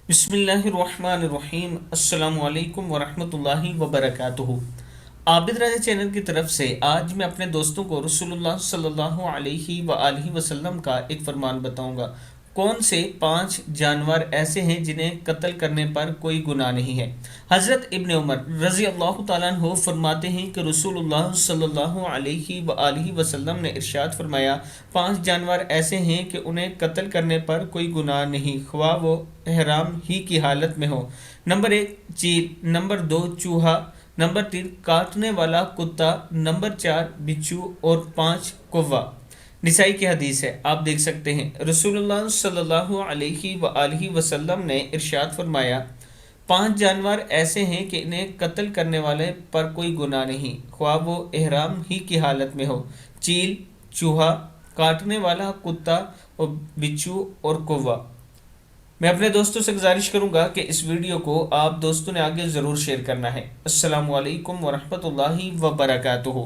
بسم اللہ الرحمن الرحیم۔ السلام علیکم ورحمۃ اللہ وبرکاتہ۔ عابد راجہ چینل کی طرف سے آج میں اپنے دوستوں کو رسول اللہ صلی اللہ علیہ وآلہ وسلم کا ایک فرمان بتاؤں گا۔ کون سے 5 جانور ایسے ہیں جنہیں قتل کرنے پر کوئی گناہ نہیں ہے؟ حضرت ابن عمر رضی اللہ تعالیٰ عنہ فرماتے ہیں کہ رسول اللہ صلی اللہ علیہ وآلہ وسلم نے ارشاد فرمایا، 5 جانور ایسے ہیں کہ انہیں قتل کرنے پر کوئی گناہ نہیں، خواہ وہ احرام ہی کی حالت میں ہو۔ نمبر 1 چیل، نمبر 2 چوہا، نمبر 3 کاٹنے والا کتا، نمبر 4 بچھو اور 5 کوہ۔ نسائی کی حدیث ہے، آپ دیکھ سکتے ہیں رسول اللہ صلی اللہ علیہ وآلہ وسلم نے ارشاد فرمایا، 5 جانور ایسے ہیں کہ انہیں قتل کرنے والے پر کوئی گناہ نہیں، خواہ وہ احرام ہی کی حالت میں ہو۔ چیل، چوہا، کاٹنے والا کتا اور بچھو اور کوہ۔ میں اپنے دوستوں سے گزارش کروں گا کہ اس ویڈیو کو آپ دوستوں نے آگے ضرور شیئر کرنا ہے۔ السلام علیکم ورحمۃ اللہ وبرکاتہ۔